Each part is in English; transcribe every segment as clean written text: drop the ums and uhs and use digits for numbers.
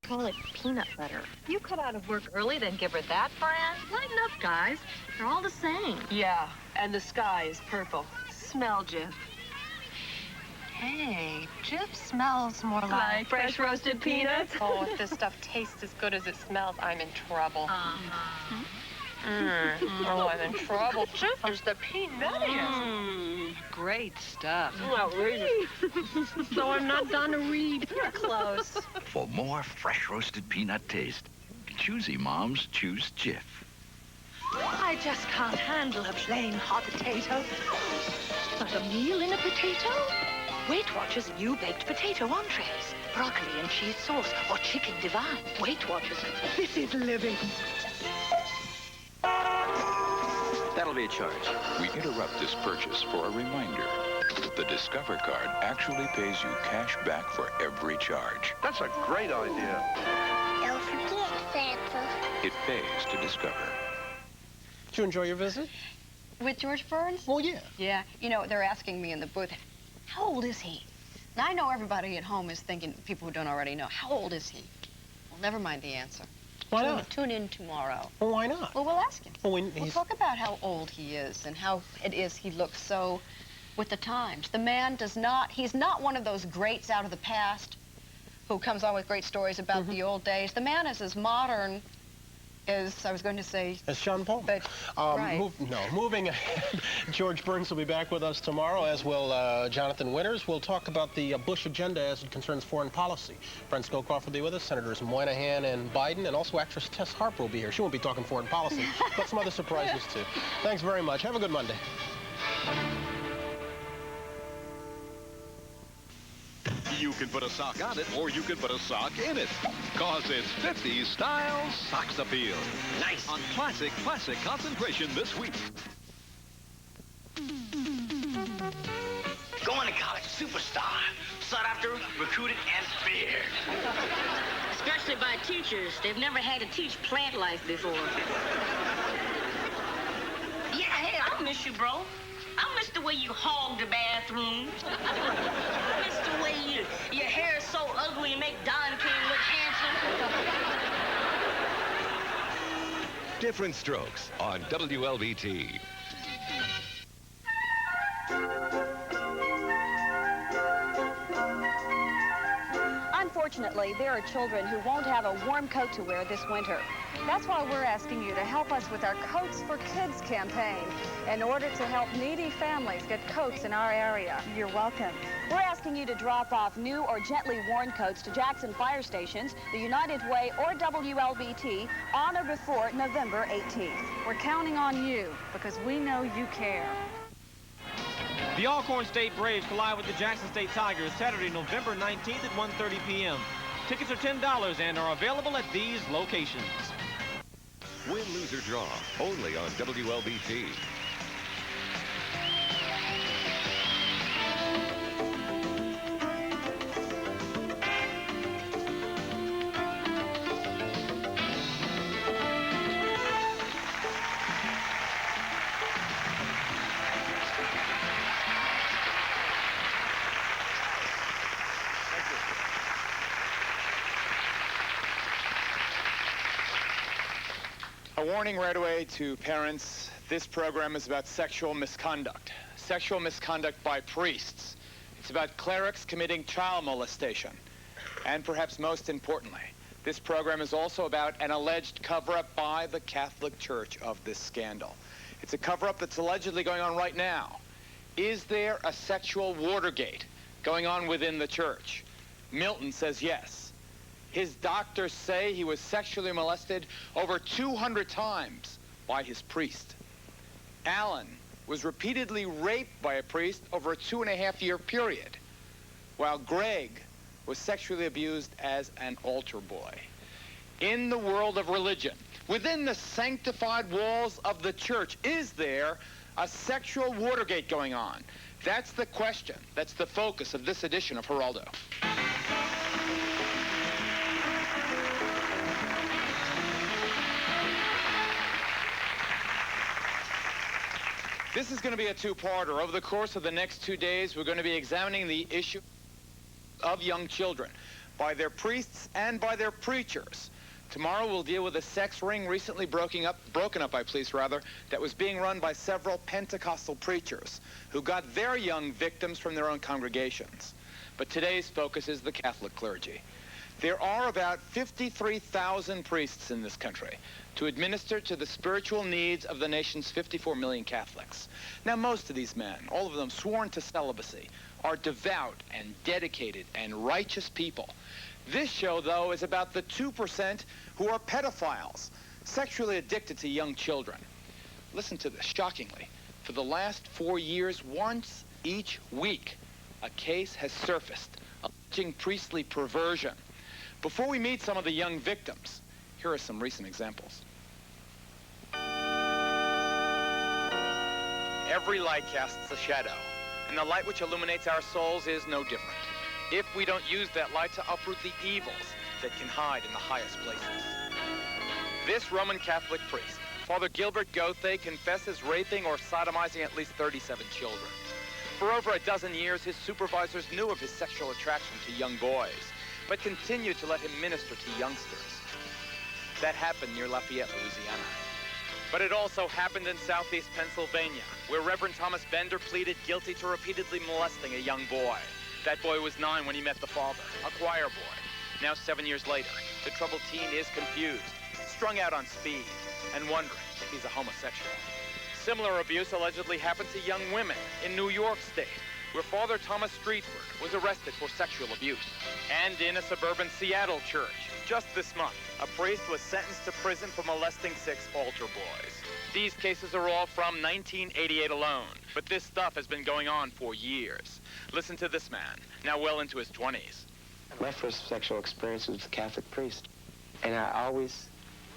call it peanut butter. You cut out of work early, then give her that brand? Lighten up, guys. They're all the same. Yeah, and the sky is purple. Smell, Jif. Hey, Jif smells more like fresh roasted peanuts. Oh, if this stuff tastes as good as it smells, I'm in trouble. Oh, I'm in trouble. Jif is the peanuttiest. Great stuff. Outrageous. So I'm not done to read. You're close. For more fresh roasted peanut taste, choosy moms choose Jif. I just can't handle a plain hot potato. But a meal in a potato? Weight Watchers new baked potato entrees, broccoli and cheese sauce, or chicken divine. Weight Watchers, this is living. That'll be a charge. We interrupt this purchase for a reminder. The Discover card actually pays you cash back for every charge. That's a great idea. Don't forget, Santa. It pays to Discover. Did you enjoy your visit? With George Burns? Well, yeah. Yeah. You know, they're asking me in the booth, how old is he? Now, I know everybody at home is thinking, people who don't already know, how old is he? Well, never mind the answer. Why not? Tune in tomorrow. Well, why not? Well, we'll ask him. Well, we'll talk about how old he is and how it is he looks so with the times. The man does not, he's not one of those greats out of the past who comes on with great stories about the old days. The man is as modern as, I was going to say... As Sean Paul. But, right. Moving ahead, George Burns will be back with us tomorrow, as will Jonathan Winters. We'll talk about the Bush agenda as it concerns foreign policy. Brent Scowcroft will be with us, Senators Moynihan and Biden, and also actress Tess Harper will be here. She won't be talking foreign policy, but some other surprises, too. Thanks very much. Have a good Monday. You can put a sock on it, or you can put a sock in it. Cause it's 50s style socks appeal. Nice. On classic concentration this week. Going to college, superstar. Sought after, recruited, and feared. Especially by teachers. They've never had to teach plant life before. Yeah, hey, I miss you, bro. I miss the way you hog the bathroom. I miss the way your hair is so ugly and make Don King look handsome. Different strokes on WLBT. Unfortunately, there are children who won't have a warm coat to wear this winter. That's why we're asking you to help us with our Coats for Kids campaign in order to help needy families get coats in our area. You're welcome. We're asking you to drop off new or gently worn coats to Jackson Fire Stations, the United Way, or WLBT on or before November 18th. We're counting on you because we know you care. The Alcorn State Braves collide with the Jackson State Tigers Saturday, November 19th at 1:30 p.m. Tickets are $10 and are available at these locations. Win, lose, or draw, only on WLBT. A warning right away to parents. This program is about sexual misconduct. Sexual misconduct by priests. It's about clerics committing child molestation. And perhaps most importantly, this program is also about an alleged cover-up by the Catholic Church of this scandal. It's a cover-up that's allegedly going on right now. Is there a sexual Watergate going on within the church? Milton says yes. His doctors say he was sexually molested over 200 times by his priest. Alan was repeatedly raped by a priest over a 2.5-year period, while Greg was sexually abused as an altar boy. In the world of religion, within the sanctified walls of the church, is there a sexual Watergate going on? That's the question. That's the focus of this edition of Geraldo. This is going to be a two-parter. Over the course of the next 2 days, we're going to be examining the issue of young children. by their priests and by their preachers. Tomorrow we'll deal with a sex ring recently broken up by police, that was being run by several Pentecostal preachers who got their young victims from their own congregations. But today's focus is the Catholic clergy. There are about 53,000 priests in this country to administer to the spiritual needs of the nation's 54 million Catholics. Now, most of these men, all of them sworn to celibacy, are devout and dedicated and righteous people. This show, though, is about the 2% who are pedophiles, sexually addicted to young children. Listen to this, shockingly. For the last 4 years, once each week, a case has surfaced alleging priestly perversion. Before we meet some of the young victims, here are some recent examples. Every light casts a shadow, and the light which illuminates our souls is no different. If we don't use that light to uproot the evils that can hide in the highest places. This Roman Catholic priest, Father Gilbert Gothe, confesses raping or sodomizing at least 37 children. For over a dozen years, his supervisors knew of his sexual attraction to young boys, but continued to let him minister to youngsters. That happened near Lafayette, Louisiana. But it also happened in southeast Pennsylvania, where Reverend Thomas Bender pleaded guilty to repeatedly molesting a young boy. That boy was 9 when he met the father, a choir boy. Now, 7 years later, the troubled teen is confused, strung out on speed, and wondering if he's a homosexual. Similar abuse allegedly happened to young women in New York State, where Father Thomas Streetford was arrested for sexual abuse. And in a suburban Seattle church, just this month, a priest was sentenced to prison for molesting 6 altar boys. These cases are all from 1988 alone, but this stuff has been going on for years. Listen to this man, now well into his 20s. My first sexual experience was with a Catholic priest, and I always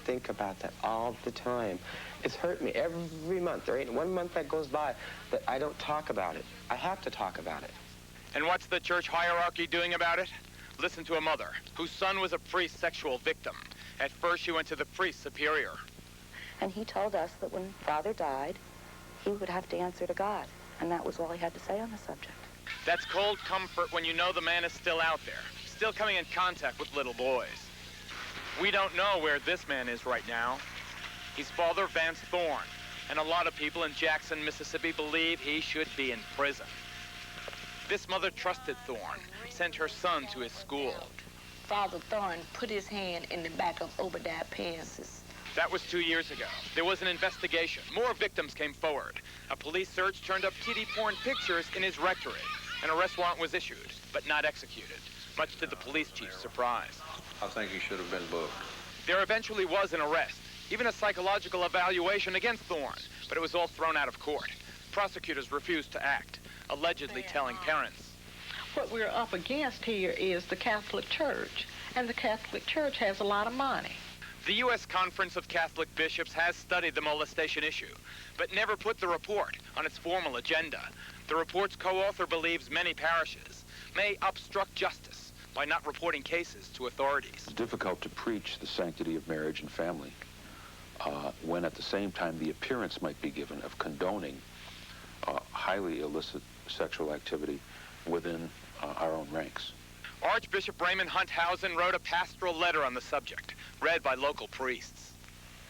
think about that all the time. It's hurt me every month. There ain't one month that goes by that I don't talk about it. I have to talk about it. And what's the church hierarchy doing about it? Listen to a mother whose son was a priest's sexual victim. At first, she went to the priest superior. And he told us that when Father died, he would have to answer to God. And that was all he had to say on the subject. That's cold comfort when you know the man is still out there, still coming in contact with little boys. We don't know where this man is right now. He's Father Vance Thorne, and a lot of people in Jackson, Mississippi believe he should be in prison. This mother trusted Thorne, sent her son to his school. Father Thorne put his hand in the back of Obadiah pants. That was 2 years ago. There was an investigation. More victims came forward. A police search turned up kiddie porn pictures in his rectory. An arrest warrant was issued, but not executed, much to the police chief's surprise. I think he should have been booked. There eventually was an arrest, even a psychological evaluation against Thorne, but it was all thrown out of court. Prosecutors refused to act, allegedly telling parents. What we're up against here is the Catholic Church, and the Catholic Church has a lot of money. The U.S. Conference of Catholic Bishops has studied the molestation issue, but never put the report on its formal agenda. The report's co-author believes many parishes may obstruct justice by not reporting cases to authorities. It's difficult to preach the sanctity of marriage and family when at the same time the appearance might be given of condoning highly illicit sexual activity within our own ranks. Archbishop Raymond Hunthausen wrote a pastoral letter on the subject, read by local priests.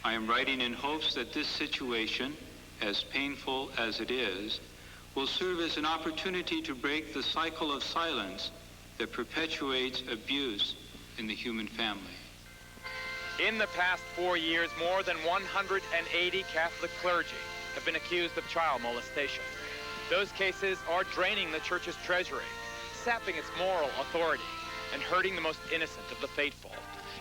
I am writing in hopes that this situation, as painful as it is, will serve as an opportunity to break the cycle of silence that perpetuates abuse in the human family. In the past 4 years, more than 180 Catholic clergy have been accused of child molestation. Those cases are draining the church's treasury, sapping its moral authority, and hurting the most innocent of the faithful.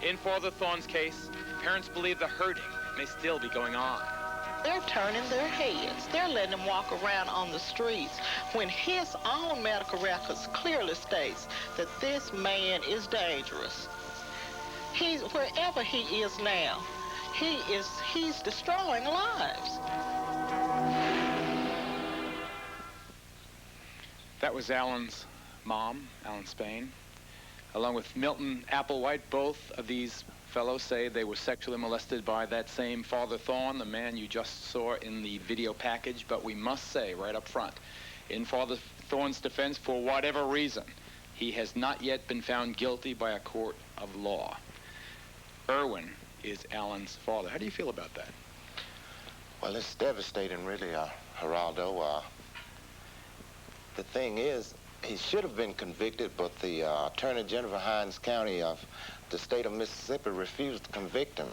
In Father Thorne's case, parents believe the hurting may still be going on. They're turning their heads. They're letting him walk around on the streets when his own medical records clearly states that this man is dangerous. Wherever he is now, he's destroying lives. That was Alan's mom, Alan Spann, along with Milton Applewhite. Both of these fellows say they were sexually molested by that same Father Thorne, the man you just saw in the video package. But we must say right up front, in Father Thorne's defense, for whatever reason, he has not yet been found guilty by a court of law. Irwin is Alan's father. How do you feel about that? Well, it's devastating, really, Geraldo. The thing is, he should have been convicted, but the Attorney General of Hinds County of the state of Mississippi refused to convict him.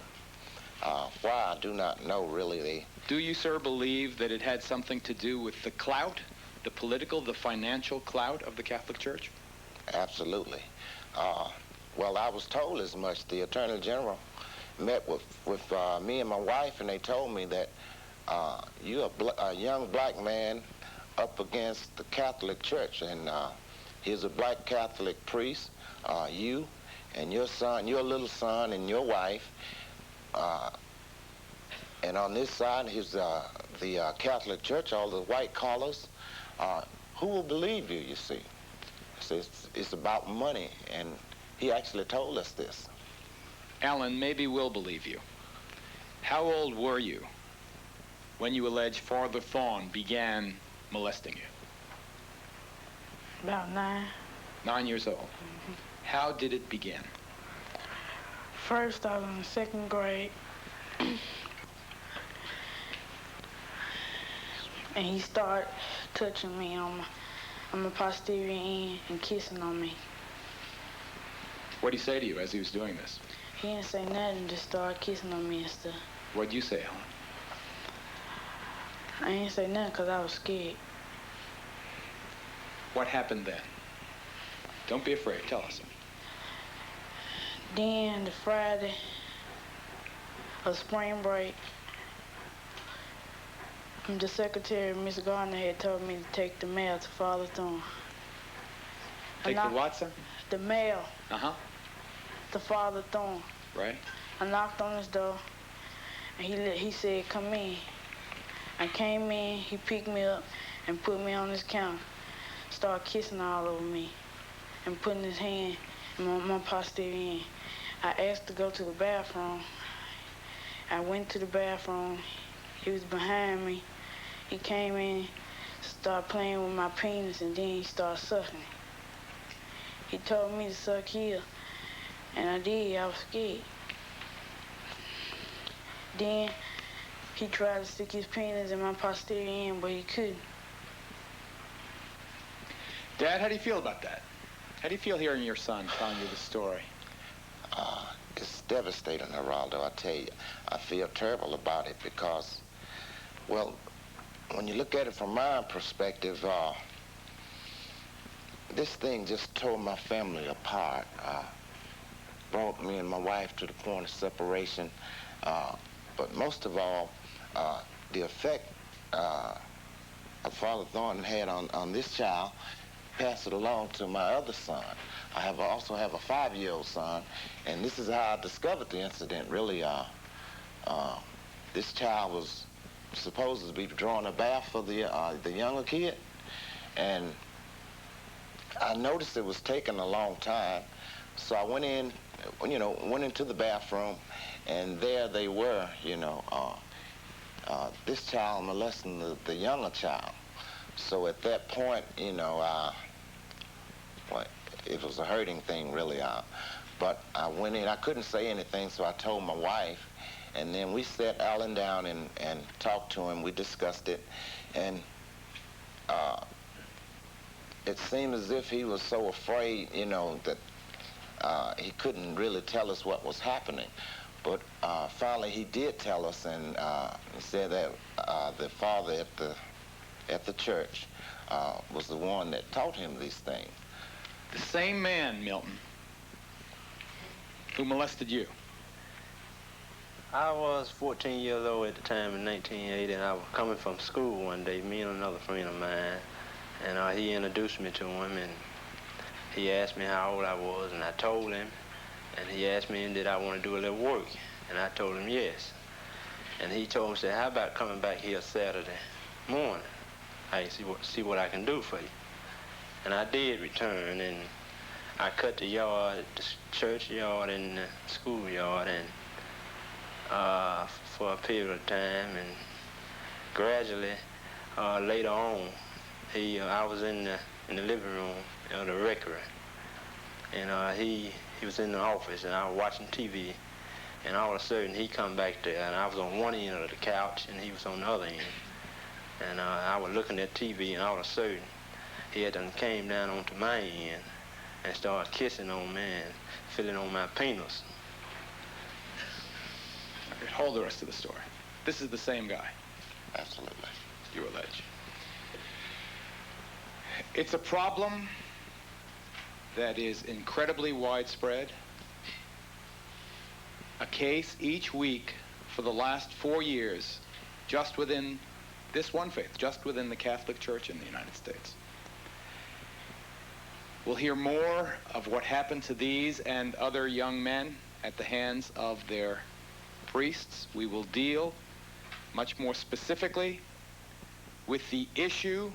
Why, I do not know, really. Do you, sir, believe that it had something to do with the clout, the political, the financial clout of the Catholic Church? Absolutely. Well, I was told as much. The Attorney General met with me and my wife, and they told me that you're a young black man up against the Catholic Church, and he's a black Catholic priest, you and your son, your little son, and your wife, and on this side is the Catholic Church, all the white collars. Who will believe you, you see? It's about money, and he actually told us this. Alan, maybe we'll believe you. How old were you when you allege Father Thorne began molesting you? About 9. 9 years old. Mm-hmm. How did it begin? First, I was in the 2nd grade. And he started touching me on my posterior end and kissing on me. What did he say to you as he was doing this? He didn't say nothing, just started kissing on me and stuff. What did you say, Alan? I didn't say nothing because I was scared. What happened then? Don't be afraid, tell us. Then the Friday of spring break, the secretary, Miss Gardner, had told me to take the mail to Father Thorne. Take the what, sir? The mail. Uh-huh. To Father Thorne. Right. I knocked on his door, and he said, come in. I came in, he picked me up and put me on his counter, started kissing all over me and putting his hand in my posterior end. I asked to go to the bathroom. I went to the bathroom. He was behind me. He came in, started playing with my penis, and then he started sucking it. He told me to suck here, and I did. I was scared. Then he tried to stick his penis in my posterior end, but he couldn't. Dad, how do you feel about that? How do you feel hearing your son telling you the story? It's devastating, Geraldo, I tell you. I feel terrible about it because, well, when you look at it from my perspective, this thing just tore my family apart. Brought me and my wife to the point of separation. But most of all, the effect Father Thornton had on this child, passed it along to my other son. I also have a 5-year-old son, and this is how I discovered the incident, really. This child was supposed to be drawing a bath for the younger kid, and I noticed it was taking a long time, so I went in, went into the bathroom, and there they were, this child molesting the younger child. So at that point, it was a hurting thing, really. But I went in, I couldn't say anything, so I told my wife, and then we sat Alan down and talked to him. We discussed it, and it seemed as if he was so afraid, that he couldn't really tell us what was happening. But finally he did tell us, and he said that the father at the church was the one that taught him these things. The same man, Milton, who molested you. I was 14 years old at the time in 1980, and I was coming from school one day, me and another friend of mine, and he introduced me to him, and he asked me how old I was, and I told him, and he asked me, did I want to do a little work, and I told him yes. And he told me, said, how about coming back here Saturday morning? I see what I can do for you. And I did return, and I cut the yard, the church yard and the school yard, and for a period of time, and gradually, later on, I was in the living room of the rectory, And he was in the office, and I was watching TV, and all of a sudden he come back there, and I was on one end of the couch, and he was on the other end. And I was looking at TV, and all of a sudden he had done came down onto my end and started kissing on me and feeling on my penis. Okay, hold the rest of the story. This is the same guy. Absolutely. You allege. It's a problem that is incredibly widespread. A case each week for the last 4 years, just within this one faith, just within the Catholic Church in the United States. We'll hear more of what happened to these and other young men at the hands of their priests. We will deal much more specifically with the issue,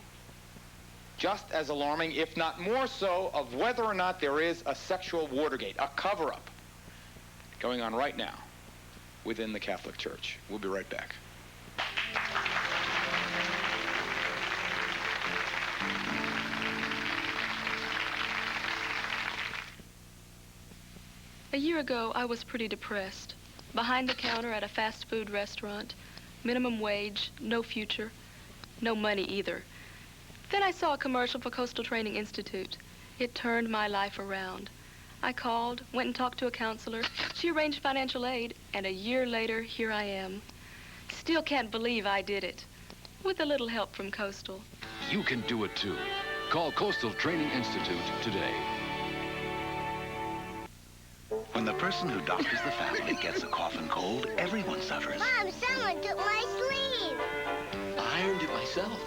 just as alarming, if not more so, of whether or not there is a sexual Watergate, a cover-up, going on right now within the Catholic Church. We'll be right back. A year ago, I was pretty depressed. Behind the counter at a fast food restaurant, minimum wage, no future, no money either. Then I saw a commercial for Coastal Training Institute. It turned my life around. I called, went and talked to a counselor. She arranged financial aid, and a year later, here I am. Still can't believe I did it, with a little help from Coastal. You can do it too. Call Coastal Training Institute today. When the person who doctors the family gets a cough and cold, everyone suffers. Mom, someone took my sleeve. I ironed it myself.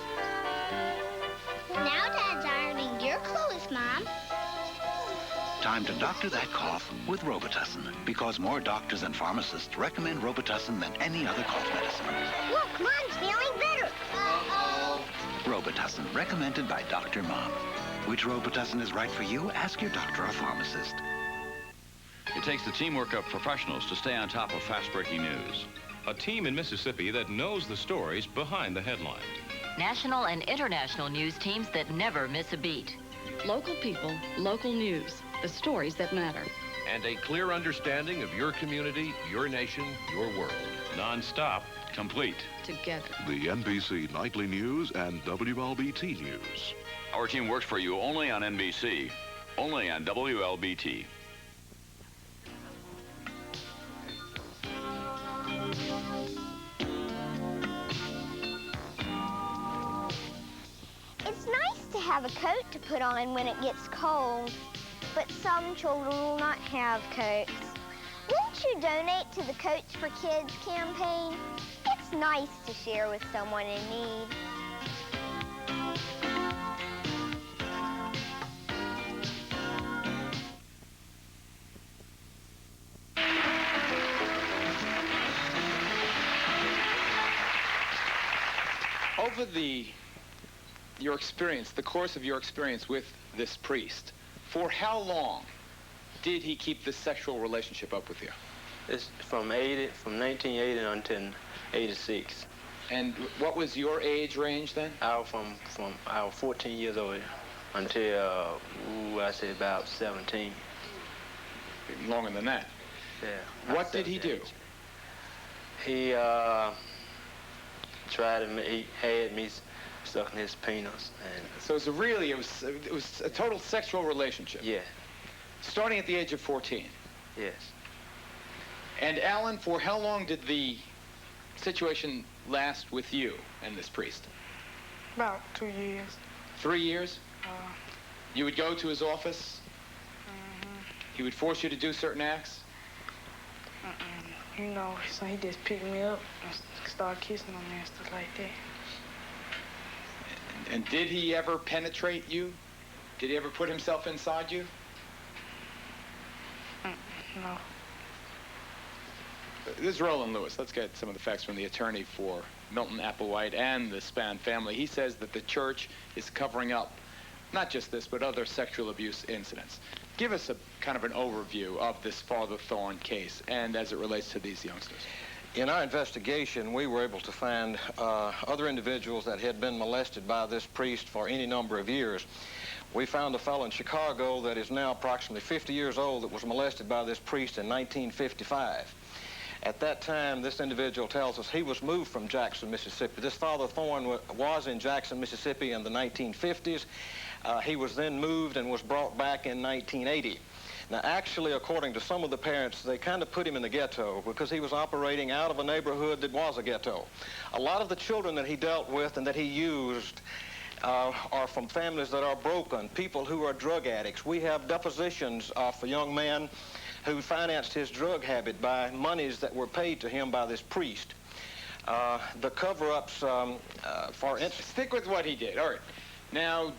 Now Dad's ironing your clothes, Mom. Time to doctor that cough with Robitussin, because more doctors and pharmacists recommend Robitussin than any other cough medicine. Look, Mom's feeling better. Uh-oh. Robitussin, recommended by Dr. Mom. Which Robitussin is right for you? Ask your doctor or pharmacist. It takes the teamwork of professionals to stay on top of fast-breaking news. A team in Mississippi that knows the stories behind the headlines. National and international news teams that never miss a beat. Local people, local news, the stories that matter. And a clear understanding of your community, your nation, your world. Non-stop, complete. Together. The NBC Nightly News and WLBT News. Our team works for you only on NBC, only on WLBT. It's nice to have a coat to put on when it gets cold, but some children will not have coats. Won't you donate to the Coats for Kids campaign? It's nice to share with someone in need. Over your experience, the course of your experience with this priest, for how long did he keep this sexual relationship up with you? It's from 1980 until 86. And what was your age range then? I was I was 14 years old until I say about 17. Even longer than that. Yeah. What did he do? He he had me sucking his penis. And so it was a total sexual relationship. Yeah. Starting at the age of 14. Yes. And Alan, for how long did the situation last with you and this priest? About 2 years. 3 years? You would go to his office? He would force you to do certain acts? You know, so he just picked me up and started kissing on me and stuff like that. And did he ever penetrate you? Did he ever put himself inside you? No. This is Roland Lewis. Let's get some of the facts from the attorney for Milton Applewhite and the Spann family. He says that the church is covering up not just this, but other sexual abuse incidents. Give us a kind of an overview of this Father Thorne case and as it relates to these youngsters. In our investigation, we were able to find other individuals that had been molested by this priest for any number of years. we found a fellow in Chicago that is now approximately 50 years old that was molested by this priest in 1955. At that time, this individual tells us he was moved from Jackson, Mississippi. This Father Thorne was in Jackson, Mississippi in the 1950s. He was then moved and was brought back in 1980. Now, actually, according to some of the parents, they kind of put him in the ghetto because he was operating out of a neighborhood that was a ghetto. A lot of the children that he dealt with and that he used are from families that are broken, people who are drug addicts. We have depositions of a young man who financed his drug habit by monies that were paid to him by this priest. The cover-ups, for instance... Stick with what he did. All right. Now,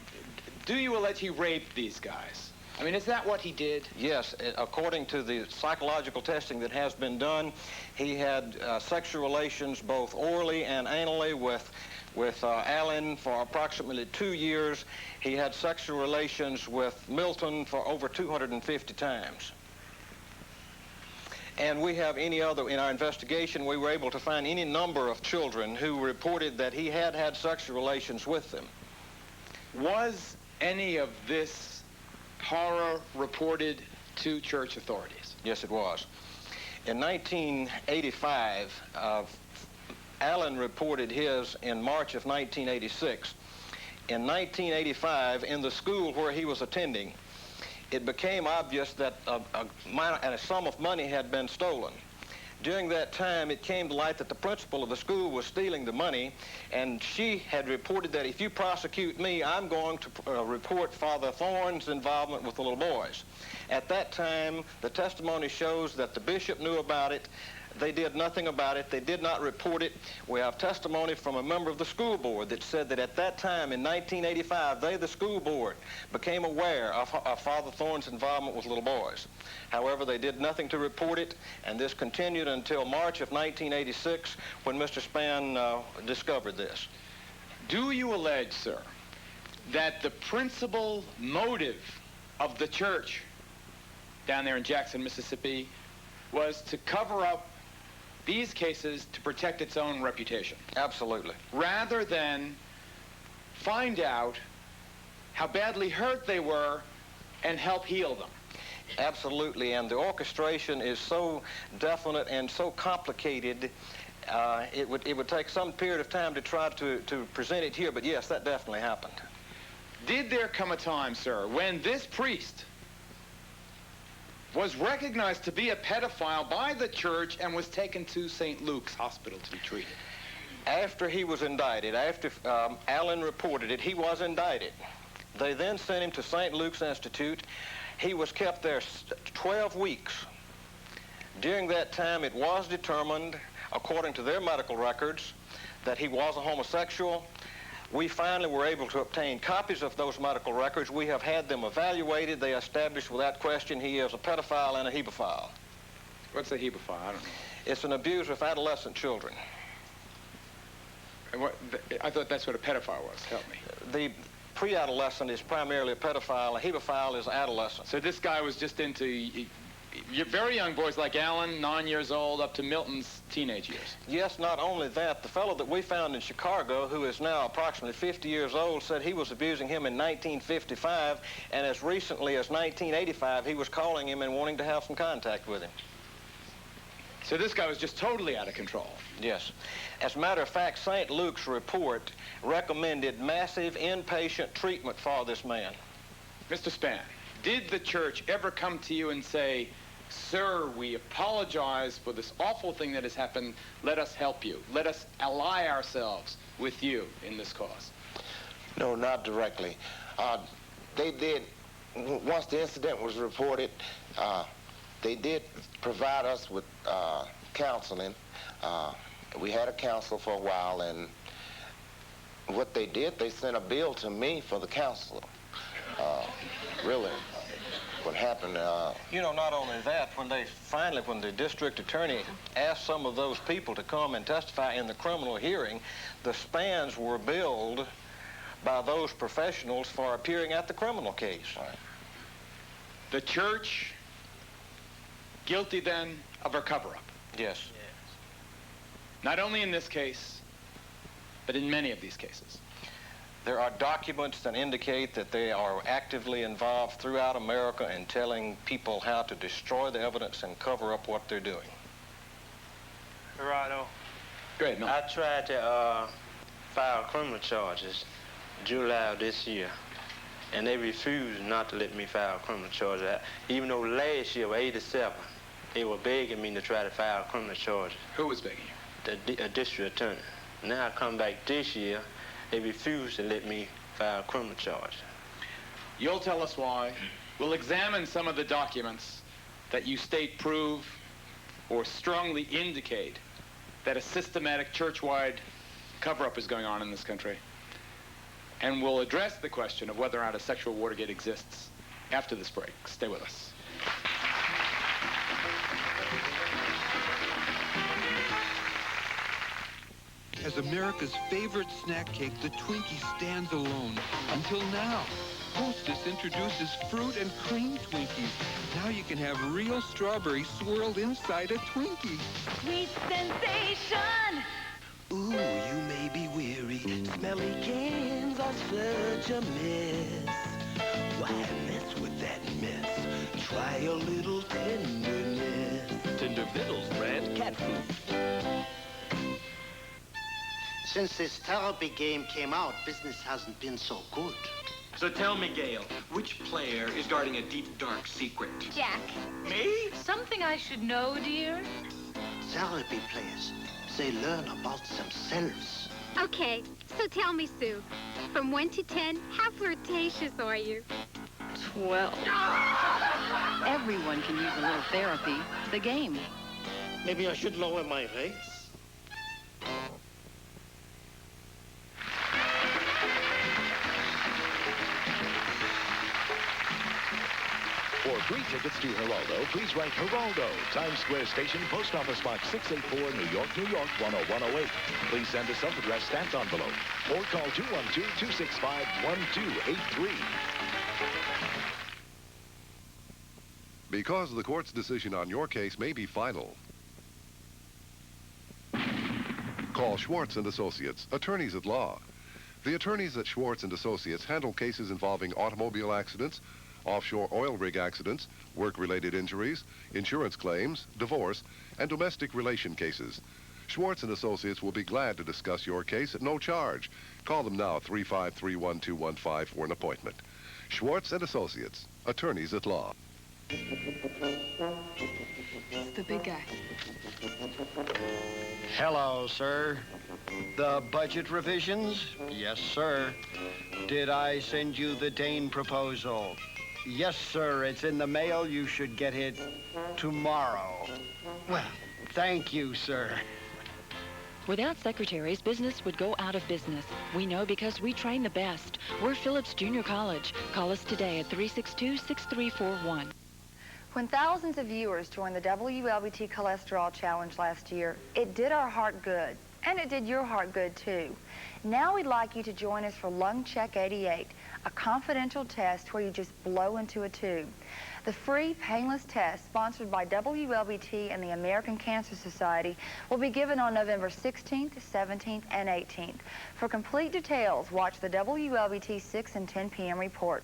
do you allege he raped these guys? I mean, is that what he did? Yes. According to the psychological testing that has been done, he had sexual relations both orally and anally with Allen for approximately 2 years. He had sexual relations with Milton for over 250 times. And we have any other, in our investigation, we were able to find any number of children who reported that he had had sexual relations with them. Was any of this horror reported to church authorities? Yes, it was. In 1985, Allen reported his in March of 1986. In 1985, in the school where he was attending, it became obvious that a sum of money had been stolen. During that time, it came to light that the principal of the school was stealing the money, and she had reported that if you prosecute me, I'm going to report Father Thorne's involvement with the little boys. At that time, the testimony shows that the bishop knew about it. They did nothing about it. They did not report it. We have testimony from a member of the school board that said that at that time in 1985, they, the school board, became aware of Father Thorne's involvement with little boys. However, they did nothing to report it, and this continued until March of 1986 when Mr. Spann discovered this. Do you allege, sir, that the principal motive of the church down there in Jackson, Mississippi, was to cover up these cases to protect its own reputation? Absolutely. Rather than find out how badly hurt they were and help heal them? Absolutely, and the orchestration is so definite and so complicated, it would take some period of time to try to present it here, but yes, that definitely happened. Did there come a time, sir, when this priest was recognized to be a pedophile by the church and was taken to St. Luke's Hospital to be treated? After he was indicted, after Allen reported it, he was indicted. They then sent him to St. Luke's Institute. He was kept there 12 weeks. During that time, it was determined, according to their medical records, that he was a homosexual. We finally were able to obtain copies of those medical records. We have had them evaluated. They established without question he is a pedophile and a hebephile. What's a hebephile? I don't know. It's an abuser of adolescent children. And I thought that's what a pedophile was. Help me. The pre-adolescent is primarily a pedophile. A hebephile is adolescent. So this guy was just into very young boys like Allen, 9 years old, up to Milton's teenage years. Yes, not only that. The fellow that we found in Chicago, who is now approximately 50 years old, said he was abusing him in 1955, and as recently as 1985, he was calling him and wanting to have some contact with him. So this guy was just totally out of control. Yes. As a matter of fact, St. Luke's report recommended massive inpatient treatment for this man. Mr. Spann, did the church ever come to you and say, "Sir, we apologize for this awful thing that has happened. Let us help you. Let us ally ourselves with you in this cause"? No, not directly. They did, once the incident was reported, they did provide us with counseling. We had a counsel for a while, and what they did, they sent a bill to me for the counselor. Really, what happened... You know, not only that, when the district attorney asked some of those people to come and testify in the criminal hearing, the Spanns were billed by those professionals for appearing at the criminal case. Right. The church guilty then of a cover-up? Yes. Not only in this case, but in many of these cases. There are documents that indicate that they are actively involved throughout America in telling people how to destroy the evidence and cover up what they're doing. Geraldo. Go ahead, Milton. I tried to file criminal charges July of this year, and they refused not to let me file criminal charges. Even though last year, 87, they were begging me to try to file criminal charges. Who was begging you? The district attorney. Now I come back this year, they refuse to let me file criminal charges. You'll tell us why. We'll examine some of the documents that you state prove or strongly indicate that a systematic church-wide cover-up is going on in this country. And we'll address the question of whether or not a sexual Watergate exists after this break. Stay with us. As America's favorite snack cake, the Twinkie stands alone. Until now. Hostess introduces fruit and cream Twinkies. Now you can have real strawberry swirled inside a Twinkie. Sweet sensation! Ooh, you may be weary. Smelly cans are such a mess. Why mess with that mess? Try a little tenderness. Tender Vittles brand cat food. Since this therapy game came out, business hasn't been so good. So tell me, Gail, which player is guarding a deep, dark secret? Jack. Me? Something I should know, dear? Therapy players, they learn about themselves. Okay, so tell me, Sue, from 1 to 10, how flirtatious are you? 12. Everyone can use a little therapy. The game. Maybe I should lower my rates. For free tickets to Geraldo, please write Geraldo, Times Square Station, Post Office Box 684, New York, New York, 10108. Please send a self-addressed stamped envelope or call 212-265-1283. Because the court's decision on your case may be final, call Schwartz & Associates, attorneys at law. The attorneys at Schwartz & Associates handle cases involving automobile accidents, offshore oil rig accidents, work-related injuries, insurance claims, divorce, and domestic relation cases. Schwartz & Associates will be glad to discuss your case at no charge. Call them now, 353-1215 for an appointment. Schwartz & Associates, attorneys at law. The big guy. Hello, sir. The budget revisions? Yes, sir. Did I send you the Dane proposal? Yes, sir. It's in the mail. You should get it tomorrow. Well, thank you, sir. Without secretaries, business would go out of business. We know because we train the best. We're Phillips Junior College. Call us today at 362-6341. When thousands of viewers joined the WLBT Cholesterol Challenge last year, it did our heart good, and it did your heart good too. Now we'd like you to join us for Lung Check 88, a confidential test where you just blow into a tube. The free, painless test, sponsored by WLBT and the American Cancer Society, will be given on November 16th, 17th, and 18th. For complete details, watch the WLBT 6 and 10 p.m. report.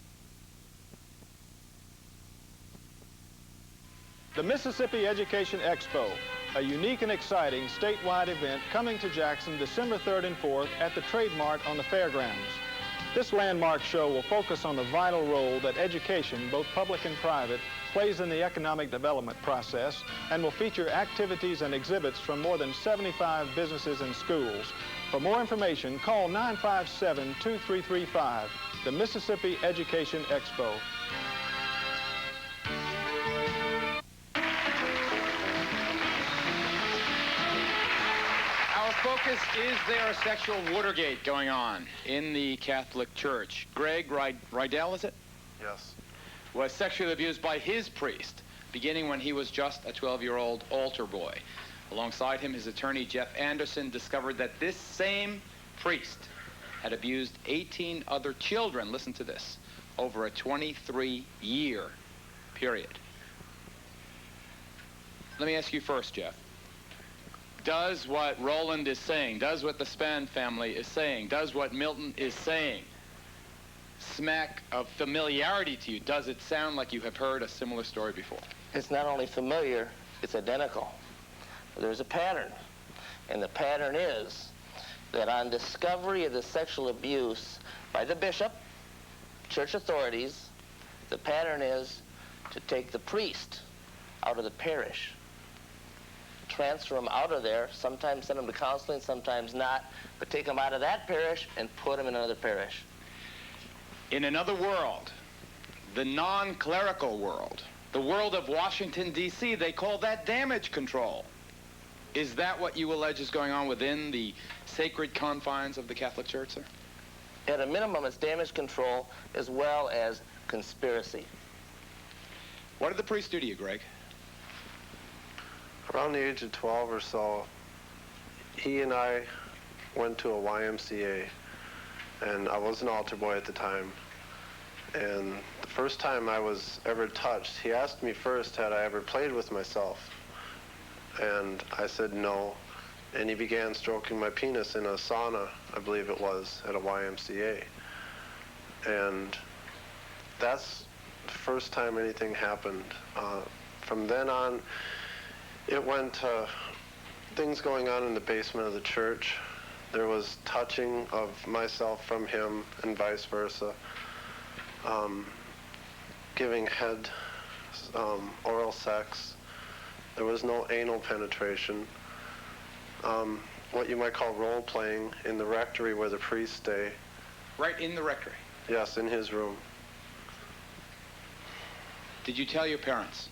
The Mississippi Education Expo, a unique and exciting statewide event coming to Jackson December 3rd and 4th at the Trade Mart on the fairgrounds. This landmark show will focus on the vital role that education, both public and private, plays in the economic development process and will feature activities and exhibits from more than 75 businesses and schools. For more information, call 957-2335, the Mississippi Education Expo. Focus, is there a sexual Watergate going on in the Catholic Church? Greg Ridel, is it? Yes. Was sexually abused by his priest, beginning when he was just a 12-year-old altar boy. Alongside him, his attorney, Jeff Anderson, discovered that this same priest had abused 18 other children, listen to this, over a 23-year period. Let me ask you first, Jeff. Does what Roland is saying, does what the Spann family is saying, does what Milton is saying smack of familiarity to you? Does it sound like you have heard a similar story before? It's not only familiar, it's identical. There's a pattern, and the pattern is that on discovery of the sexual abuse by the bishop, church authorities, the pattern is to take the priest out of the parish, transfer him out of there, sometimes send him to counseling, sometimes not, but take him out of that parish and put him in another parish. In another world, the non-clerical world, the world of Washington, D.C., they call that damage control. Is that what you allege is going on within the sacred confines of the Catholic Church, sir? At a minimum, it's damage control as well as conspiracy. What did the priest do to you, Greg? Around the age of 12 or so, he and I went to a YMCA, and I was an altar boy at the time. And the first time I was ever touched, he asked me first, had I ever played with myself? And I said no. And he began stroking my penis in a sauna, I believe it was, at a YMCA. And that's the first time anything happened. From then on, it went to things going on in the basement of the church. There was touching of myself from him and vice versa. Giving head, oral sex. There was no anal penetration. What you might call role-playing in the rectory where the priests stay. Right in the rectory? Yes, in his room. Did you tell your parents?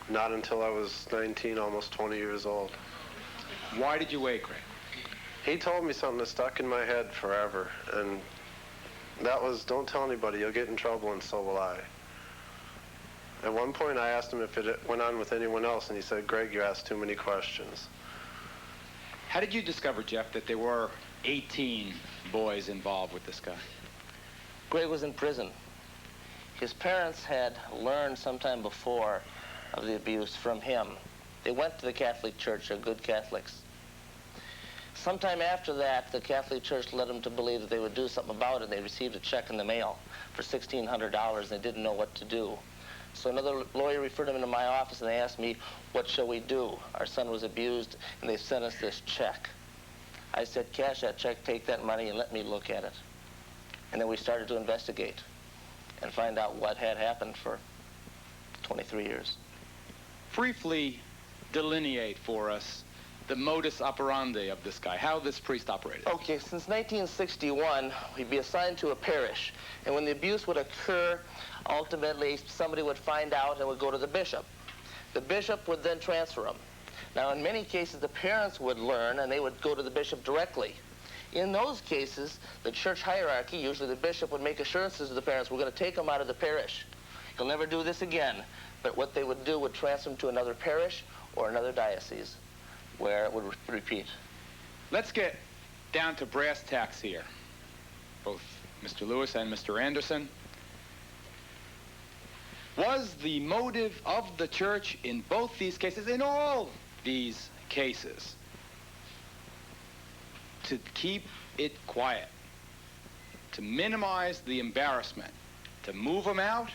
Not until I was 19, almost 20 years old. Why did you wait, Greg? He told me something that stuck in my head forever, and that was, don't tell anybody, you'll get in trouble, and so will I. At one point, I asked him if it went on with anyone else, and he said, Greg, you asked too many questions. How did you discover, Jeff, that there were 18 boys involved with this guy? Greg was in prison. His parents had learned sometime before of the abuse from him. They went to the Catholic Church, they're good Catholics. Sometime after that, the Catholic Church led them to believe that they would do something about it. They received a check in the mail for $1,600, and they didn't know what to do. So another lawyer referred him into my office, and they asked me, what shall we do? Our son was abused, and they sent us this check. I said, cash that check, take that money, and let me look at it. And then we started to investigate and find out what had happened for 23 years. Briefly delineate for us the modus operandi of this guy, how this priest operated. Okay, since 1961, we'd be assigned to a parish, and when the abuse would occur, ultimately somebody would find out and would go to the bishop. The bishop would then transfer him. Now, in many cases, the parents would learn, and they would go to the bishop directly. In those cases, the church hierarchy, usually the bishop, would make assurances to the parents, we're going to take him out of the parish. He'll never do this again. But what they would do would transfer him to another parish or another diocese where it would repeat. Let's get down to brass tacks here, both Mr. Lewis and Mr. Anderson. Was the motive of the church in both these cases, in all these cases, to keep it quiet, to minimize the embarrassment, to move them out,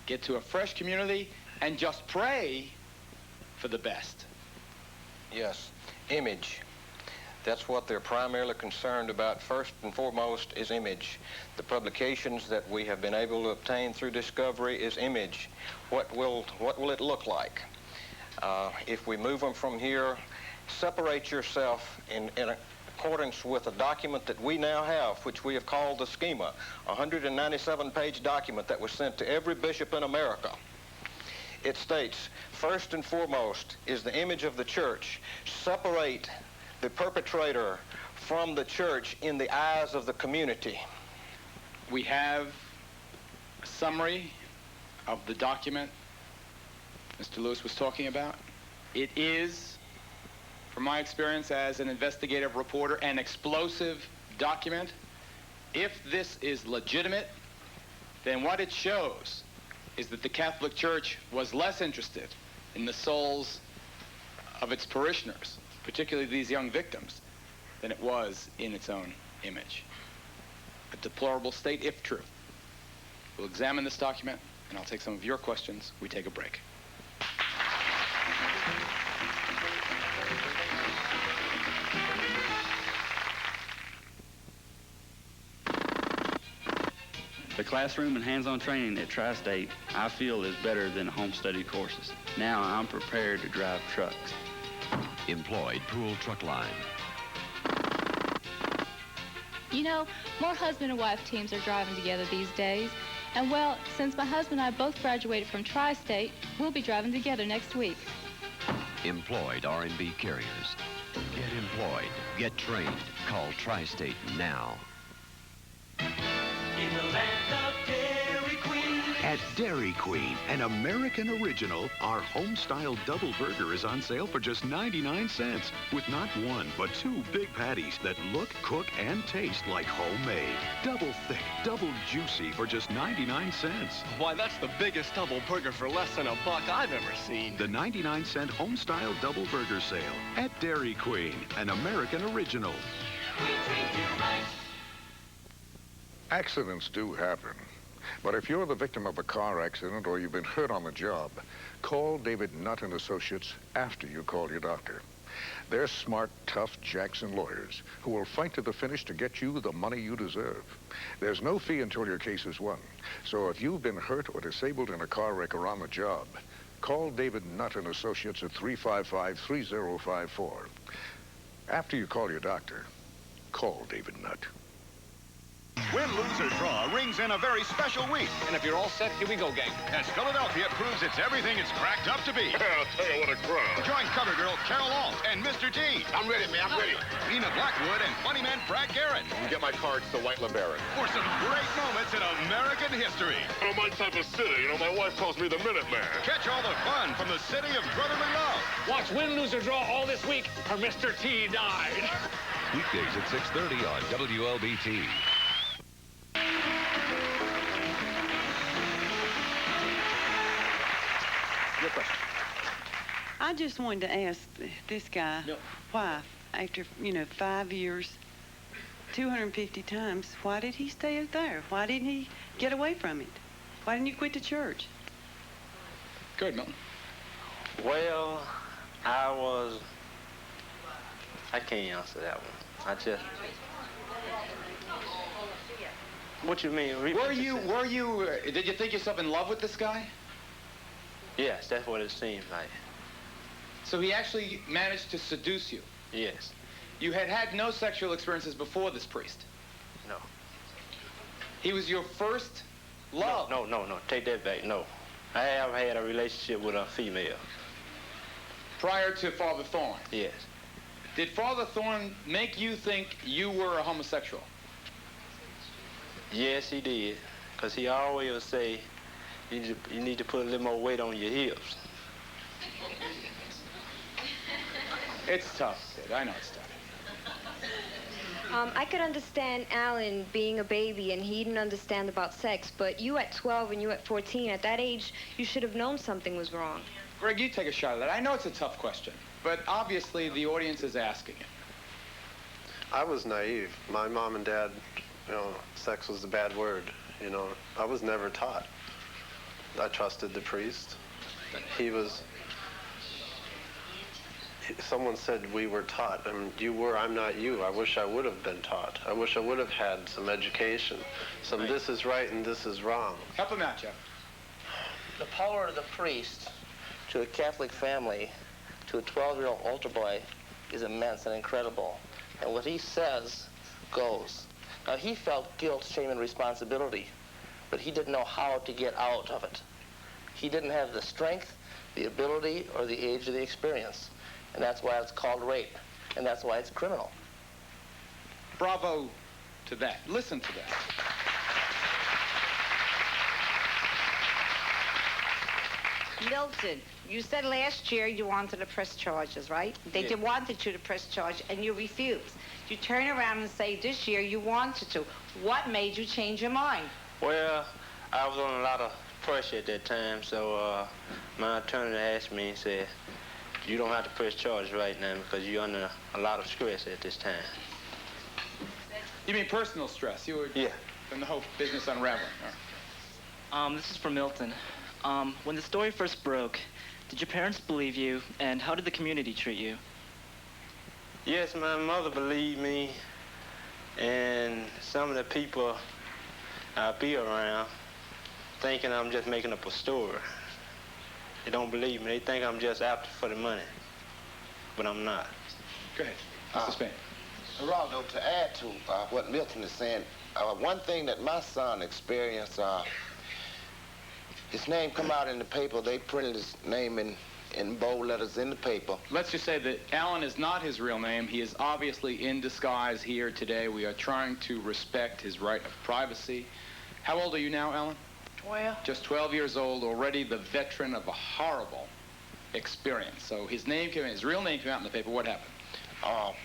get to a fresh community, and just pray for the best? Yes, image. That's what they're primarily concerned about. First and foremost is image. The publications that we have been able to obtain through discovery is image. What will it look like? If we move them from here, separate yourself in accordance with a document that we now have, which we have called the schema, a 197-page document that was sent to every bishop in America. It states, first and foremost is the image of the church. Separate the perpetrator from the church in the eyes of the community. We have a summary of the document Mr. Lewis was talking about. It is, from my experience as an investigative reporter, an explosive document. If this is legitimate, then what it shows is that the Catholic Church was less interested in the souls of its parishioners, particularly these young victims, than it was in its own image. A deplorable state, if true. We'll examine this document, and I'll take some of your questions. We take a break. The classroom and hands-on training at Tri-State, I feel, is better than home study courses. Now I'm prepared to drive trucks. Employed Pool Truck Line. You know, more husband and wife teams are driving together these days. And well, since my husband and I both graduated from Tri-State, we'll be driving together next week. Employed R&B carriers. Get employed. Get trained. Call Tri-State now. In the land of Dairy Queen. At Dairy Queen, an American original, our home-style double burger is on sale for just 99 cents. With not one, but two big patties that look, cook, and taste like homemade. Double thick, double juicy for just 99 cents. Why, that's the biggest double burger for less than $1 I've ever seen. The 99-cent home-style double burger sale at Dairy Queen, an American original. We treat you right. Accidents do happen. But if you're the victim of a car accident or you've been hurt on the job, call David Nutt and Associates after you call your doctor. They're smart, tough Jackson lawyers who will fight to the finish to get you the money you deserve. There's no fee until your case is won. So if you've been hurt or disabled in a car wreck or on the job, call David Nutt and Associates at 355-3054. After you call your doctor, call David Nutt. Win, lose, or draw rings in a very special week. And if you're all set, here we go, gang. As Philadelphia proves it's everything it's cracked up to be. I'll tell you what a crowd. Join cover girl Carol Alt and Mr. T. I'm ready, man. I'm ready. Nina Blackwood and funny man Brad Garrett. You get my cards to White LeBaron. For some great moments in American history. My type of city. You know, my wife calls me the Minuteman. Catch all the fun from the city of brotherly love. Watch Win, Lose, or Draw all this week, or Mr. T died. Weekdays at 6:30 on WLBT. Your question. I just wanted to ask this guy, why, after, 5 years, 250 times, why did he stay there? Why didn't he get away from it? Why didn't you quit the church? Go ahead, Milton. Well, I can't answer that one. What you mean? Did you think yourself in love with this guy? Yes, that's what it seemed like. So he actually managed to seduce you? Yes. You had no sexual experiences before this priest? No. He was your first love? No. Take that back. No. I have had a relationship with a female. Prior to Father Thorne? Yes. Did Father Thorne make you think you were a homosexual? Yes, he did. Because he always would say, you need to put a little more weight on your hips. It's tough, Sid. I know it's tough. I could understand Alan being a baby and he didn't understand about sex, but you at 12 and you at 14, at that age, you should have known something was wrong. Greg, you take a shot at that. I know it's a tough question, but obviously the audience is asking it. I was naive. My mom and dad, sex was a bad word. I was never taught. I trusted the priest. Someone said we were taught, and you were, I'm not you. I wish I would have been taught. I wish I would have had some education. This is right and this is wrong. Help him out, Jeff. The power of the priest to a Catholic family, to a 12-year-old altar boy, is immense and incredible. And what he says goes. Now, he felt guilt, shame, and responsibility, but he didn't know how to get out of it. He didn't have the strength, the ability, or the age or the experience. And that's why it's called rape, and that's why it's criminal. Bravo to that. Listen to that. Milton, you said last year you wanted to press charges, right? They wanted you to press charge, and you refused. You turn around and say this year you wanted to. What made you change your mind? Well, I was on a lot of pressure at that time, so my attorney asked me and said, you don't have to press charges right now because you're under a lot of stress at this time. You mean personal stress? You were... Yeah. From the whole business unraveling. This is for Milton. When the story first broke, did your parents believe you, and how did the community treat you? Yes, my mother believed me, and some of the people I be around thinking I'm just making up a story. They don't believe me. They think I'm just after for the money, but I'm not. Go ahead, Mr. Spann. Geraldo, to add to what Milton is saying, one thing that my son experienced, his name come out in the paper. They printed his name in bold letters in the paper. Let's just say that Alan is not his real name. He is obviously in disguise here today. We are trying to respect his right of privacy. How old are you now, Alan? 12. Just 12 years old, already the veteran of a horrible experience. So his real name came out in the paper. What happened?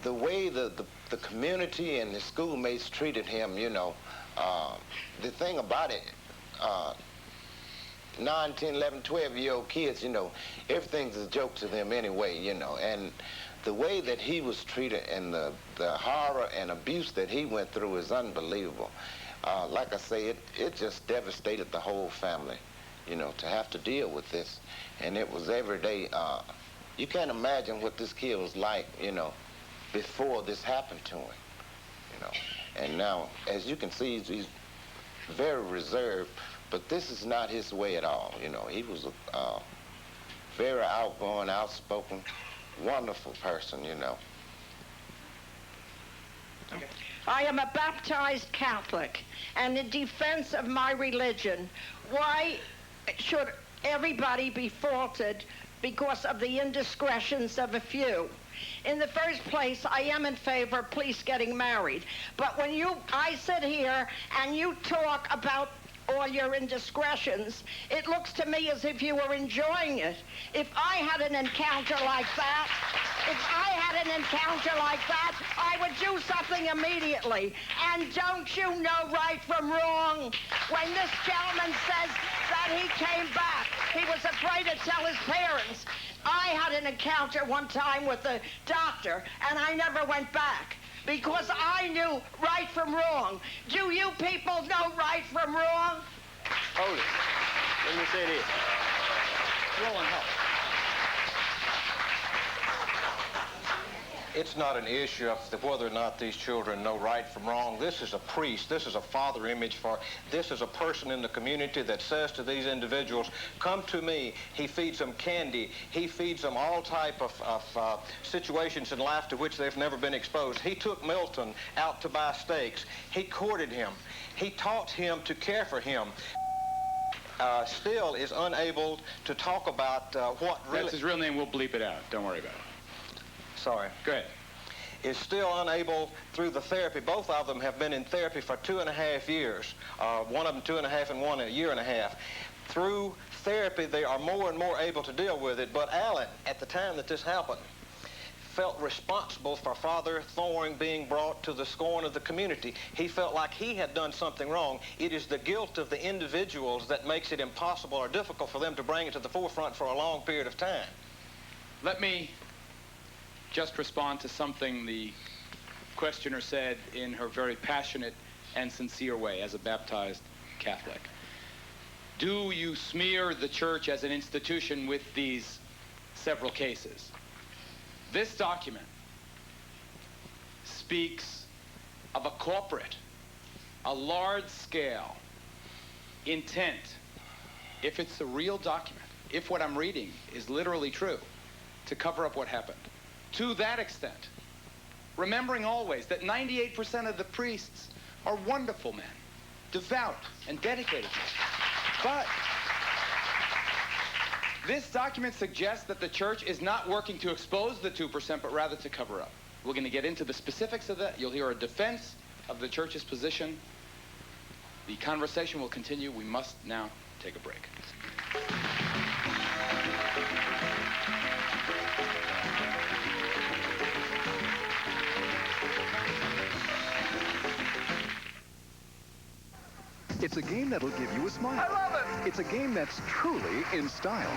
The way the community and the schoolmates treated him, you know, the thing about it, 9, 10, 11, 12-year-old kids, you know, everything's a joke to them anyway, you know, and the way that he was treated and the horror and abuse that he went through is unbelievable. Like I say, it just devastated the whole family, you know, to have to deal with this. And it was every day. You can't imagine what this kid was like, you know, before this happened to him, you know. And now, as you can see, he's very reserved, but this is not his way at all, you know. He was a very outgoing, outspoken, wonderful person, you know. Okay. I am a baptized Catholic, and in defense of my religion, why should everybody be faulted because of the indiscretions of a few? In the first place, I am in favor of police getting married. But when I sit here and you talk about all your indiscretions, it looks to me as if you were enjoying it. If I had an encounter like that, I would do something immediately. And don't you know right from wrong? When this gentleman says that he came back, he was afraid to tell his parents. I had an encounter one time with the doctor, and I never went back because I knew right from wrong. Do you people know right from wrong? Hold it. Let me say this. Roland, help. It's not an issue of whether or not these children know right from wrong. This is a priest. This is a father image for... This is a person in the community that says to these individuals, come to me. He feeds them candy. He feeds them all type of situations in life to which they've never been exposed. He took Milton out to buy steaks. He courted him. He taught him to care for him. Still is unable to talk about what really... That's his real name. We'll bleep it out. Don't worry about it. Sorry. Go ahead. Is still unable, through the therapy, both of them have been in therapy for 2.5 years. One of them 2.5 and one 1.5 years. Through therapy, they are more and more able to deal with it. But Alan, at the time that this happened, felt responsible for Father Thorne being brought to the scorn of the community. He felt like he had done something wrong. It is the guilt of the individuals that makes it impossible or difficult for them to bring it to the forefront for a long period of time. Let me just respond to something the questioner said in her very passionate and sincere way as a baptized Catholic. Do you smear the church as an institution with these several cases? This document speaks of a corporate, a large-scale intent, if it's a real document, if what I'm reading is literally true, to cover up what happened. To that extent, remembering always that 98% of the priests are wonderful men, devout and dedicated men. But this document suggests that the church is not working to expose the 2%, but rather to cover up. We're going to get into the specifics of that. You'll hear a defense of the church's position. The conversation will continue. We must now take a break. It's It's a game that'll give you a smile. I love it! It's a game that's truly in style.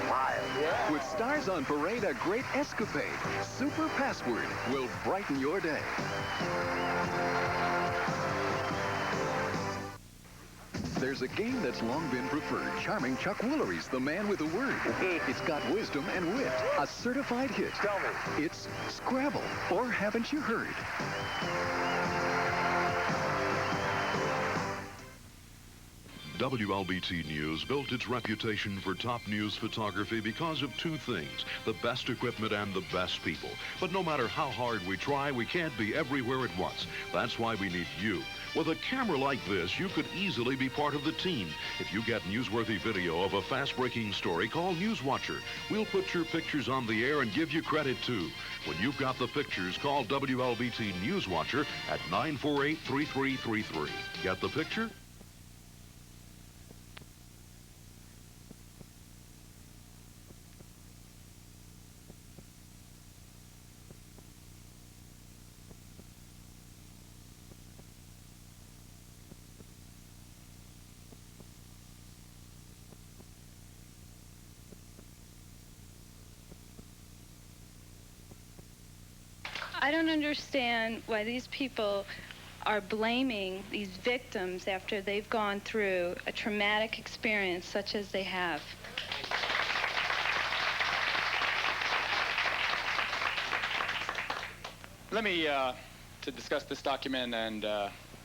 Yeah. With stars on parade, a great escapade. Super Password will brighten your day. There's a game that's long been preferred. Charming Chuck Woolery's the man with a word. It's got wisdom and wit. A certified hit. Tell me. It's Scrabble, or haven't you heard? WLBT News built its reputation for top news photography because of two things: the best equipment and the best people. But no matter how hard we try, we can't be everywhere at once. That's why we need you. With a camera like this, you could easily be part of the team. If you get newsworthy video of a fast-breaking story, call Newswatcher. We'll put your pictures on the air and give you credit, too. When you've got the pictures, call WLBT Newswatcher at 948-3333. Get the picture? I don't understand why these people are blaming these victims after they've gone through a traumatic experience such as they have. Let me, to discuss this document and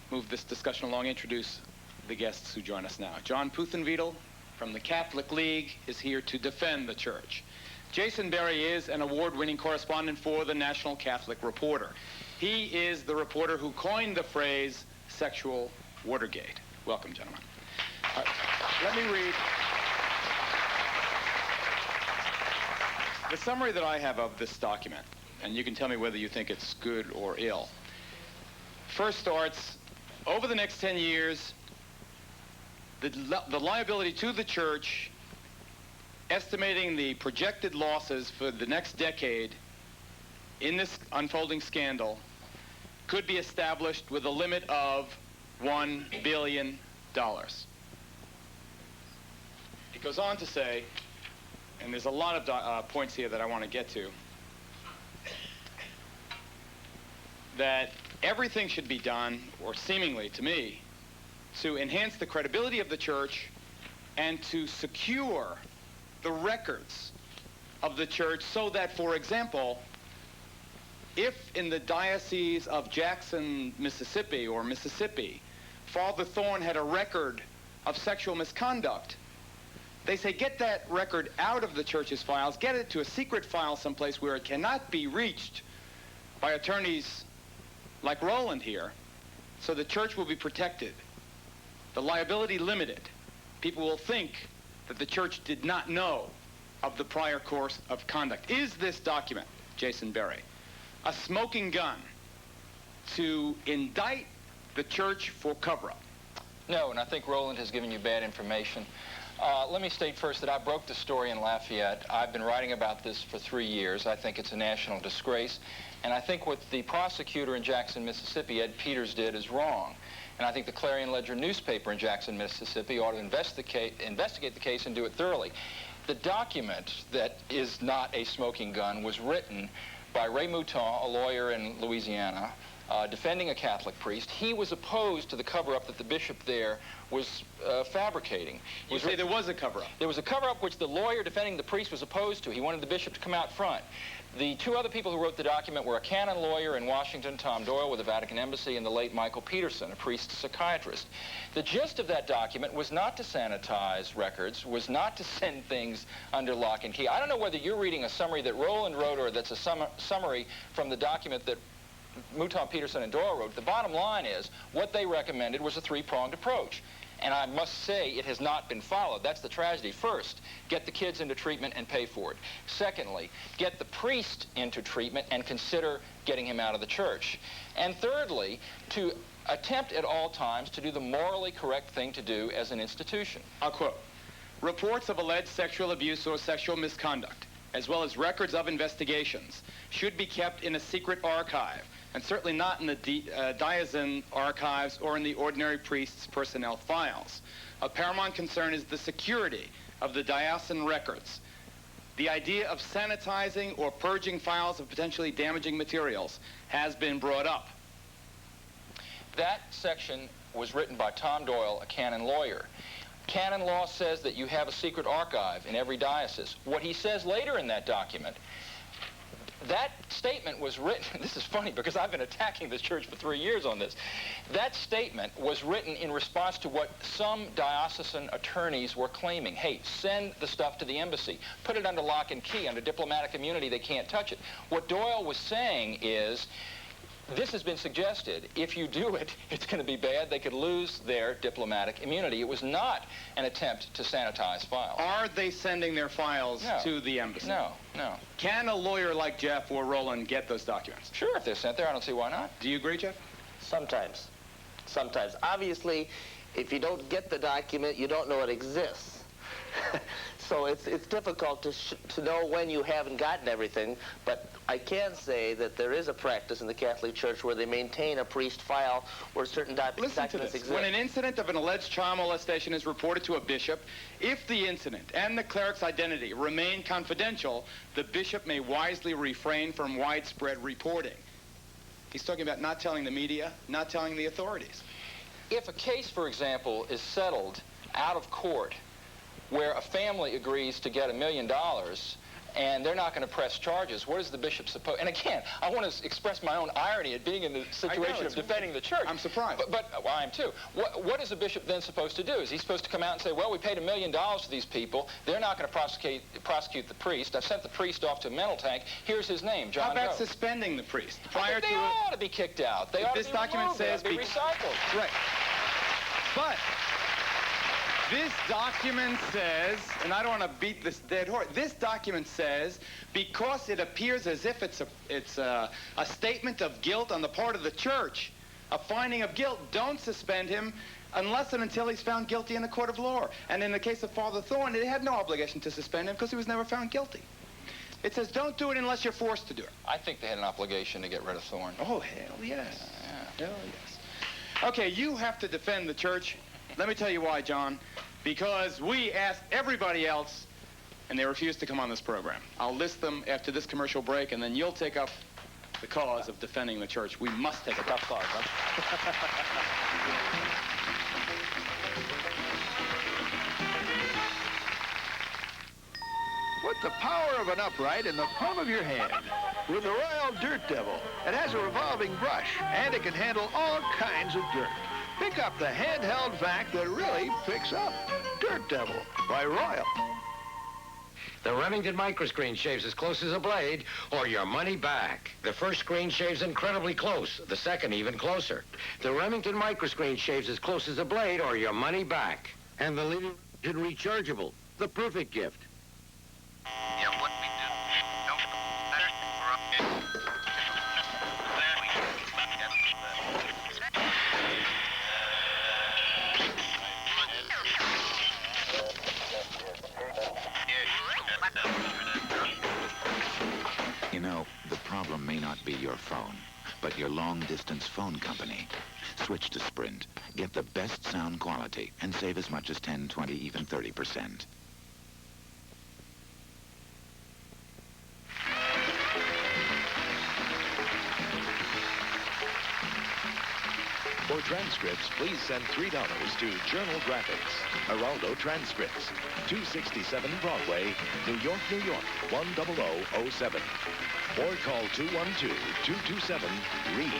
move this discussion along, introduce the guests who join us now. John Puthenwiedel from the Catholic League is here to defend the church. Jason Berry is an award-winning correspondent for the National Catholic Reporter. He is the reporter who coined the phrase sexual Watergate. Welcome, gentlemen. Let me read the summary that I have of this document, and you can tell me whether you think it's good or ill. First starts, over the next 10 years, the liability to the church, estimating the projected losses for the next decade in this unfolding scandal, could be established with a limit of $1 billion. It goes on to say, and there's a lot of points here that I want to get to, that everything should be done, or seemingly to me, to enhance the credibility of the church and to secure the records of the church so that, for example, if in the Diocese of Jackson, Mississippi, or Mississippi, Father Thorne had a record of sexual misconduct, they say get that record out of the church's files, get it to a secret file someplace where it cannot be reached by attorneys like Roland here, so the church will be protected, the liability limited. People will think that the church did not know of the prior course of conduct. Is this document, Jason Berry, a smoking gun to indict the church for cover-up? No, and I think Roland has given you bad information. Let me state first that I broke the story in Lafayette. I've been writing about this for 3 years. I think it's a national disgrace. And I think what the prosecutor in Jackson, Mississippi, Ed Peters, did is wrong. And I think the Clarion Ledger newspaper in Jackson, Mississippi ought to investigate the case and do it thoroughly. The document that is not a smoking gun was written by Ray Mouton, a lawyer in Louisiana, defending a Catholic priest. He was opposed to the cover-up that the bishop there was fabricating. You say there was a cover-up? There was a cover-up which the lawyer defending the priest was opposed to. He wanted the bishop to come out front. The two other people who wrote the document were a canon lawyer in Washington, Tom Doyle with the Vatican Embassy, and the late Michael Peterson, a priest psychiatrist. The gist of that document was not to sanitize records, was not to send things under lock and key. I don't know whether you're reading a summary that Roland wrote or that's a summary from the document that Mouton, Peterson, and Doyle wrote. The bottom line is what they recommended was a three-pronged approach. And I must say it has not been followed. That's the tragedy. First, get the kids into treatment and pay for it. Secondly, get the priest into treatment and consider getting him out of the church. And thirdly, to attempt at all times to do the morally correct thing to do as an institution. I'll quote, reports of alleged sexual abuse or sexual misconduct, as well as records of investigations, should be kept in a secret archive and certainly not in the diocesan archives or in the ordinary priest's personnel files. Of paramount concern is the security of the diocesan records. The idea of sanitizing or purging files of potentially damaging materials has been brought up. That section was written by Tom Doyle, a canon lawyer. Canon law says that you have a secret archive in every diocese. What he says later in that document, that statement was written, this is funny because I've been attacking the church for 3 years on this. That statement was written in response to what some diocesan attorneys were claiming. Hey, send the stuff to the embassy. Put it under lock and key. Under diplomatic immunity, they can't touch it. What Doyle was saying is, this has been suggested. If you do it, it's going to be bad. They could lose their diplomatic immunity. It was not an attempt to sanitize files. Are they sending their files to the embassy? No, no. Can a lawyer like Jeff or Roland get those documents? Sure, if they're sent there, I don't see why not. Do you agree, Jeff? Sometimes. Sometimes. Obviously, if you don't get the document, you don't know it exists. So it's difficult to know when you haven't gotten everything, but I can say that there is a practice in the Catholic Church where they maintain a priest file where certain documents exist. When an incident of an alleged child molestation is reported to a bishop, if the incident and the cleric's identity remain confidential, the bishop may wisely refrain from widespread reporting. He's talking about not telling the media, not telling the authorities. If a case, for example, is settled out of court where a family agrees to get $1 million and they're not going to press charges, what is the bishop supposed... And again, I want to express my own irony at being in the situation of defending the church. I'm surprised. But well, I am too. What is a bishop then supposed to do? Is he supposed to come out and say, well, we paid $1 million to these people. They're not going to prosecute the priest. I've sent the priest off to a mental tank. Here's his name, John How about Doe. suspending the priest? I think they ought to be kicked out. They ought this to be document removed. They ought says to be recycled. Right. But this document says, and I don't want to beat this dead horse, this document says, because it appears as if it's a statement of guilt on the part of the church, a finding of guilt, don't suspend him unless and until he's found guilty in a court of law. And in the case of Father Thorne, it had no obligation to suspend him because he was never found guilty. It says don't do it unless you're forced to do it. I think they had an obligation to get rid of Thorne. Oh, hell yes. Yeah. Hell yes. Okay, you have to defend the church. Let me tell you why, John. Because we asked everybody else, and they refused to come on this program. I'll list them after this commercial break, and then you'll take up the cause of defending the church. We must take a tough cause, huh? Put the power of an upright in the palm of your hand with the Royal Dirt Devil. It has a revolving brush, and it can handle all kinds of dirt. Pick up the handheld vac that really picks up. Dirt Devil by Royal. The Remington microscreen shaves as close as a blade, or your money back. The first screen shaves incredibly close, the second even closer. The Remington microscreen shaves as close as a blade, or your money back. And the limited rechargeable, the perfect gift. You know, the problem may not be your phone, but your long-distance phone company. Switch to Sprint. Get the best sound quality and save as much as 10, 20, even 30%. For transcripts, please send $3 to Journal Graphics, Geraldo Transcripts, 267 Broadway, New York, New York, 10007. Or call 212-227-READ.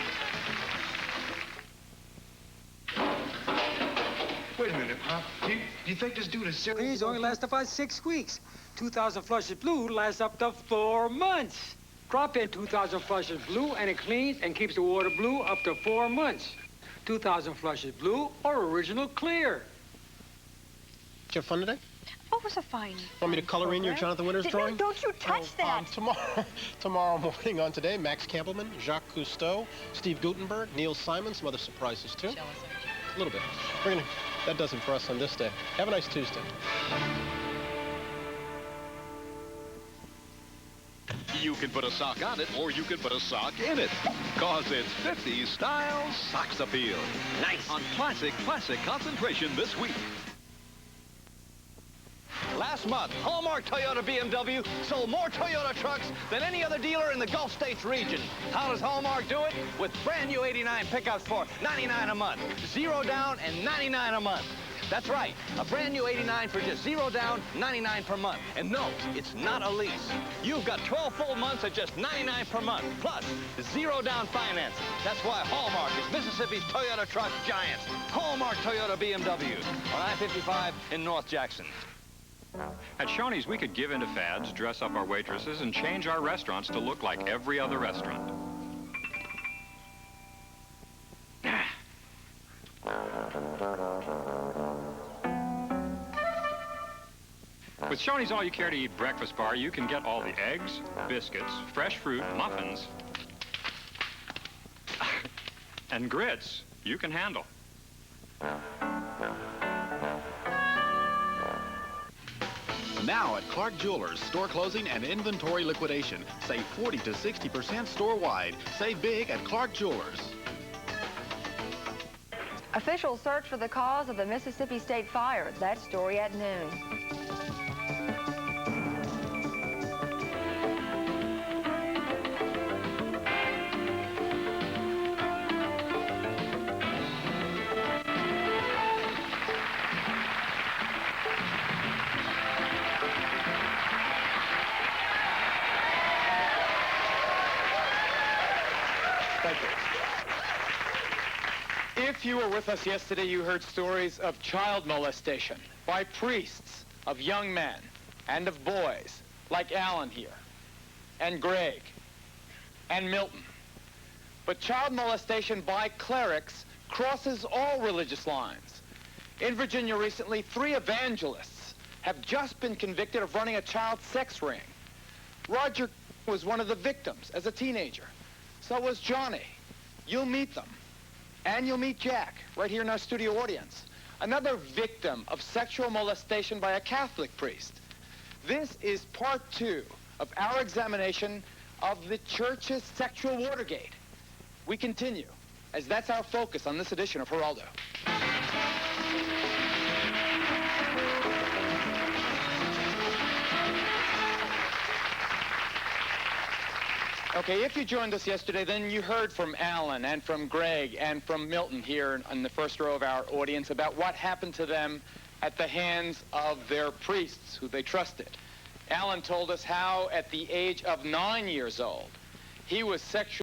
Wait a minute, Pop. Do you think this dude is serious? These only last about 6 weeks. 2,000 flushes blue lasts up to 4 months. Drop in 2,000 flushes blue, and it cleans and keeps the water blue up to 4 months. 2,000 flushes blue or original clear. Did you have fun today? What was a fine? Want me to color in your Jonathan Winters drawing? Don't you touch that. Tomorrow morning on Today, Max Campbellman, Jacques Cousteau, Steve Gutenberg, Neil Simon, some other surprises too. A little bit. That does it for us on this day. Have a nice Tuesday. You can put a sock on it, or you can put a sock in it. Cause it's 50s style Sox Appeal. Nice. On classic concentration this week. Last month, Hallmark Toyota BMW sold more Toyota trucks than any other dealer in the Gulf States region. How does Hallmark do it? With brand new 89 pickups for $99 a month. 0 down and $99 a month. That's right, a brand new 89 for just 0 down, $99 per month. And no, it's not a lease. You've got 12 full months at just $99 per month, plus 0 down financing. That's why Hallmark is Mississippi's Toyota truck giants. Hallmark Toyota BMW on I-55 in North Jackson. At Shoney's, we could give into fads, dress up our waitresses, and change our restaurants to look like every other restaurant. With Shoney's All You Care to Eat breakfast bar, you can get all the eggs, biscuits, fresh fruit, muffins, and grits you can handle. Now at Clark Jewelers, store closing and inventory liquidation. Save 40 to 60% store-wide. Save big at Clark Jewelers. Officials search for the cause of the Mississippi State fire. That story at noon. If you were with us yesterday, you heard stories of child molestation by priests, of young men, and of boys, like Alan here, and Greg, and Milton. But child molestation by clerics crosses all religious lines. In Virginia recently, 3 evangelists have just been convicted of running a child sex ring. Roger was one of the victims as a teenager. So was Johnny. You'll meet them. And you'll meet Jack, right here in our studio audience, another victim of sexual molestation by a Catholic priest. This is part 2 of our examination of the church's sexual Watergate. We continue, as that's our focus on this edition of Geraldo. Okay, if you joined us yesterday, then you heard from Alan and from Greg and from Milton here in the first row of our audience about what happened to them at the hands of their priests who they trusted. Alan told us how at the age of 9 years old, he was sexually